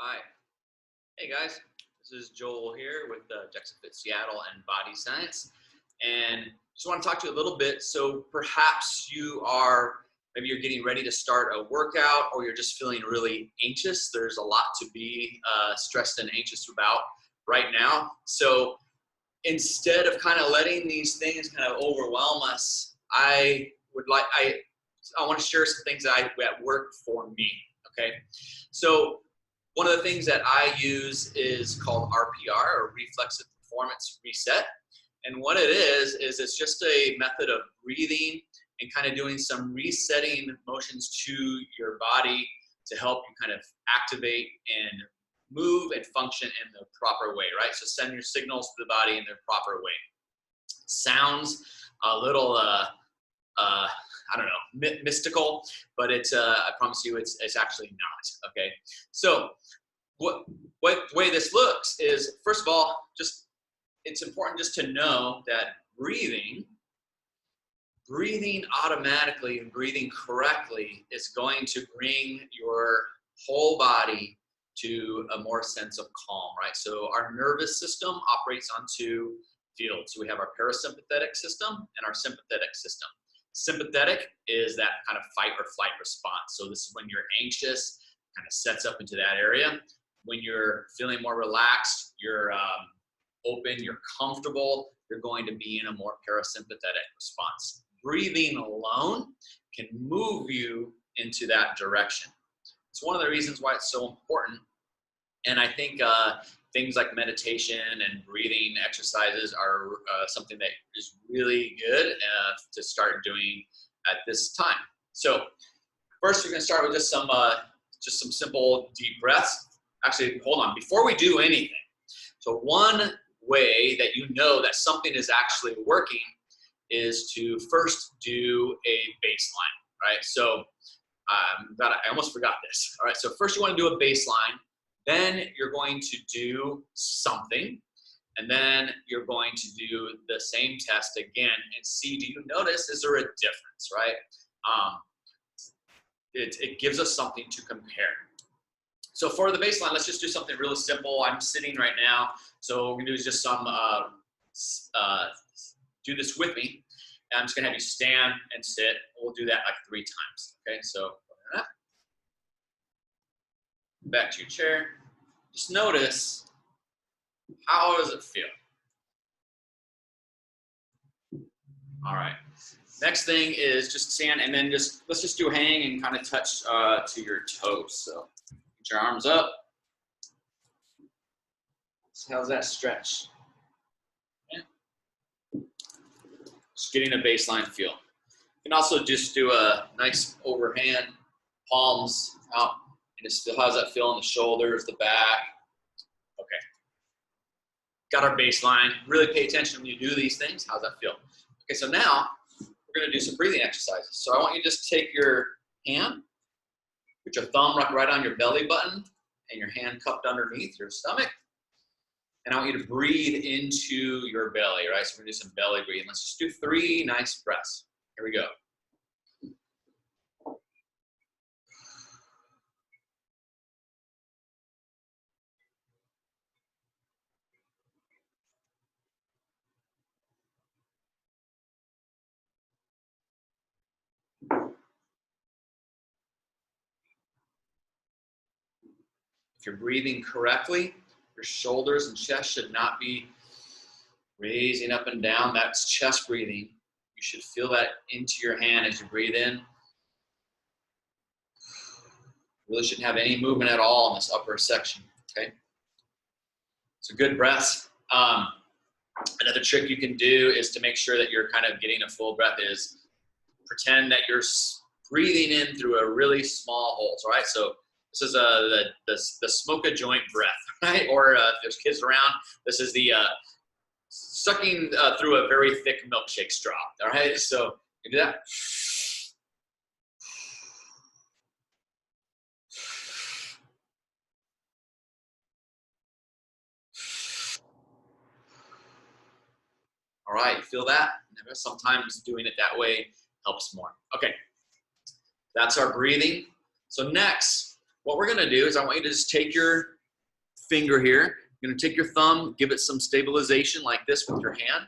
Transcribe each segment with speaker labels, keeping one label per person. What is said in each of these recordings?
Speaker 1: Right. Hey guys, this is Joel here with Jackson Fit Seattle and Body Science, and just want to talk to you a little bit. So perhaps maybe you're getting ready to start a workout, or you're just feeling really anxious. There's a lot to be stressed and anxious about right now. So instead of kind of letting these things kind of overwhelm us, I want to share some things that work for me. Okay, so one of the things that I use is called RPR, or Reflexive Performance Reset. And what it is it's just a method of breathing and kind of doing some resetting motions to your body to help you kind of activate and move and function in the proper way, right? So send your signals to the body in the proper way. Sounds a little, I don't know, mystical, but I promise you it's actually not, okay? So what way this looks is, first of all, it's important just to know that breathing automatically and breathing correctly is going to bring your whole body to a more sense of calm, right? So our nervous system operates on two fields. So we have our parasympathetic system and our sympathetic system. Sympathetic is that kind of fight or flight response. So this is when you're anxious, kind of sets up into that area. When you're feeling more relaxed, you're open, you're comfortable, you're going to be in a more parasympathetic response. Breathing alone can move you into that direction. It's one of the reasons why it's so important. And I think things like meditation and breathing exercises are something that is really good to start doing at this time. So first, we're going to start with just some simple deep breaths. Actually, hold on. Before we do anything, so one way that you know that something is actually working is to first do a baseline, right? So I almost forgot this. All right, so first you want to do a baseline. Then you're going to do something, and then you're going to do the same test again and see, do you notice, is there a difference, right? It gives us something to compare. So for the baseline, let's just do something really simple. I'm sitting right now, so what we're gonna do is just do this with me. And I'm just gonna have you stand and sit. We'll do that like 3 times, okay? So back to your chair. Just notice, how does it feel? All right. Next thing is just stand, and then let's just do a hang and kind of touch to your toes. So get your arms up. So how's that stretch? Okay. Just getting a baseline feel. You can also just do a nice overhand, palms out. And just feel, how's that feel in the shoulders, the back? Okay. Got our baseline. Really pay attention when you do these things. How's that feel? Okay, so now we're going to do some breathing exercises. So I want you to just take your hand, put your thumb right on your belly button, and your hand cupped underneath your stomach. And I want you to breathe into your belly, right? So we're going to do some belly breathing. Let's just do 3 nice breaths. Here we go. If you're breathing correctly, your shoulders and chest should not be raising up and down. That's chest breathing. You should feel that into your hand as you breathe in. Really shouldn't have any movement at all in this upper section, okay? So good breaths. Another trick you can do is to make sure that you're kind of getting a full breath is pretend that you're breathing in through a really small hole, all right? So this is the smoke a joint breath, right? Or if there's kids around, this is the sucking through a very thick milkshake straw, all right? So you do that. All right, feel that? Sometimes doing it that way helps more. Okay, that's our breathing. So next, what we're gonna do is I want you to just take your finger here, you're gonna take your thumb, give it some stabilization like this with your hand,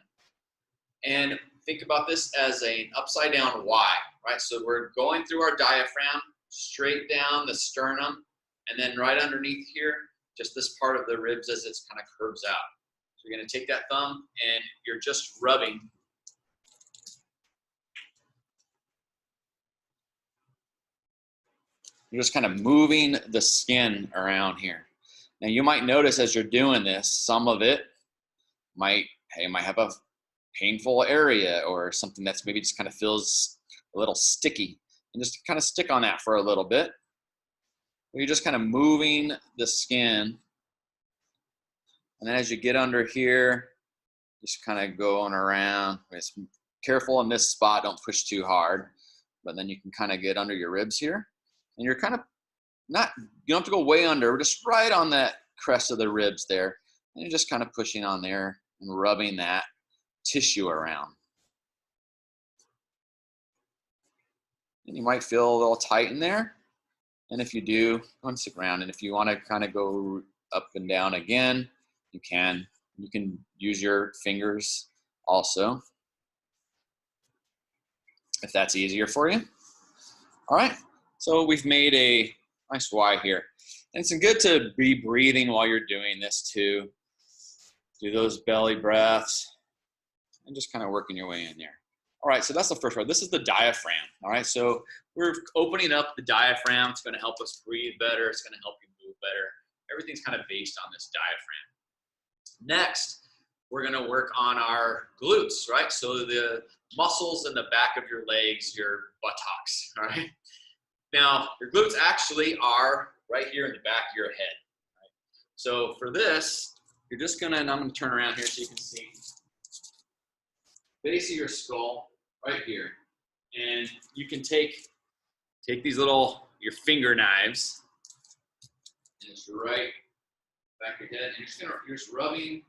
Speaker 1: and think about this as an upside down Y, right? So we're going through our diaphragm, straight down the sternum, and then right underneath here, just this part of the ribs as it's kind of curves out. So you're gonna take that thumb and you're just rubbing. You're just kind of moving the skin around here. Now you might notice as you're doing this, some of it might have a painful area or something that's maybe just kind of feels a little sticky. And just kind of stick on that for a little bit. You're just kind of moving the skin. And then as you get under here, just kind of going around. Just careful in this spot, don't push too hard. But then you can kind of get under your ribs here. And you're kind of you don't have to go way under, just right on that crest of the ribs there. And you're just kind of pushing on there and rubbing that tissue around. And you might feel a little tight in there. And if you do, go and stick around. And if you want to kind of go up and down again, you can. You can use your fingers also, if that's easier for you. All right, so we've made a nice Y here. And it's good to be breathing while you're doing this too. Do those belly breaths and just kind of working your way in there. All right, so that's the first part. This is the diaphragm. All right, so we're opening up the diaphragm. It's going to help us breathe better. It's going to help you move better. Everything's kind of based on this diaphragm. Next, we're going to work on our glutes, right? So the muscles in the back of your legs, your buttocks, all right? Now, your glutes actually are right here in the back of your head. Right? So for this, you're just going to, and I'm going to turn around here so you can see, base of your skull right here. And you can take these your finger knives, and it's right back of your head, and you're just rubbing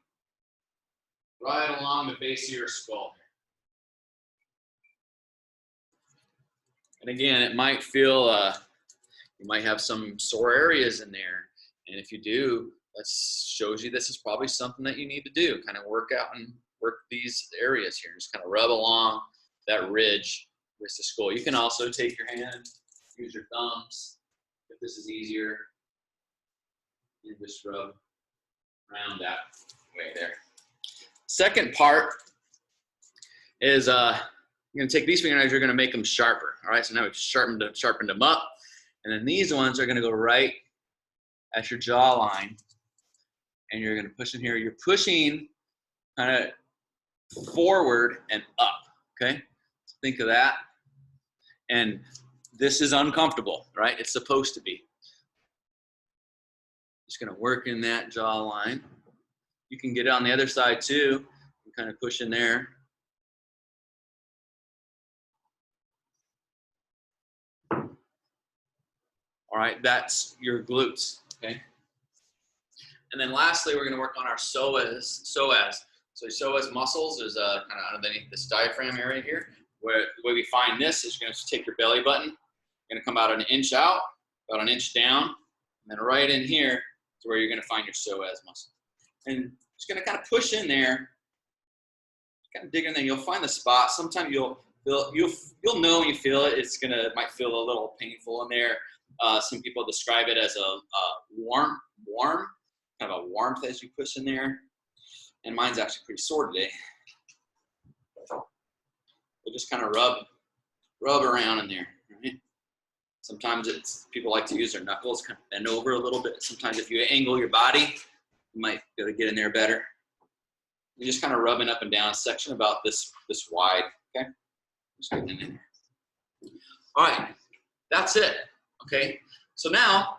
Speaker 1: right along the base of your skull. And again, it might feel, you might have some sore areas in there. And if you do, that shows you this is probably something that you need to do. Kind of work out and work these areas here. Just kind of rub along that ridge with the skull. You can also take your hand, use your thumbs, if this is easier. And just rub around that way there. Second part is you're going to take these fingernails, you're going to make them sharper. All right, so now we've sharpened them up. And then these ones are going to go right at your jawline. And you're going to push in here. You're pushing kind of forward and up, okay? So think of that. And this is uncomfortable, right? It's supposed to be. Just going to work in that jawline. You can get it on the other side too. And kind of push in there. All right, that's your glutes, okay? And then lastly, we're gonna work on our psoas. So psoas muscles is kind of underneath this diaphragm area here. Where the way we find this is you're gonna take your belly button, you're gonna come about an inch out, about an inch down, and then right in here is where you're gonna find your psoas muscle. And just gonna kind of push in there, kind of dig in there. You'll find the spot. Sometimes you'll know when you feel it. It might feel a little painful in there. Some people describe it as a warm, kind of a warmth as you push in there. And mine's actually pretty sore today. We'll just kind of rub around in there. Right? Sometimes people like to use their knuckles, kind of bend over a little bit. Sometimes if you angle your body, you might be able to get in there better. You're just kind of rubbing up and down a section about this wide. Okay, just getting in there. All right, that's it. Okay, so now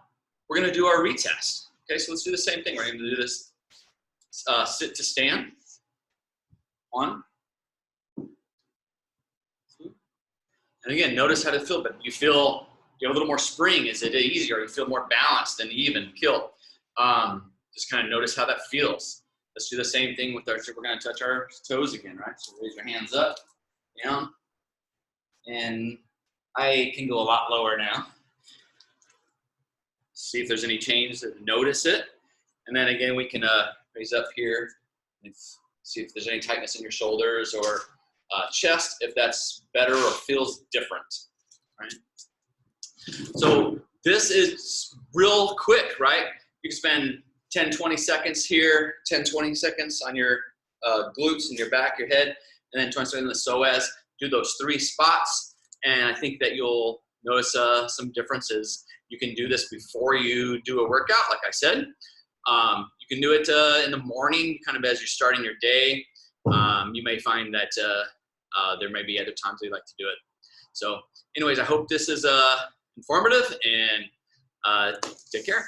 Speaker 1: we're going to do our retest. Okay, so let's do the same thing. We're going to do this sit to stand. 1, 2. And again, notice how to feel. But you have a little more spring. Is it easier? You feel more balanced and even killed. Just kind of notice how that feels. Let's do the same thing with we're going to touch our toes again, right? So raise your hands up, down, and I can go a lot lower now. see if there's any change, notice it. And then again, we can raise up here and see if there's any tightness in your shoulders or chest, if that's better or feels different, right? So this is real quick, right? You can spend 10, 20 seconds here, 10, 20 seconds on your glutes and your back, your head, and then 20 seconds in the psoas. Do those 3 spots, and I think that you'll notice some differences. You can do this before you do a workout, like I said. You can do it in the morning, kind of as you're starting your day. You may find that there may be other times you like to do it. So anyways, I hope this is informative, and take care.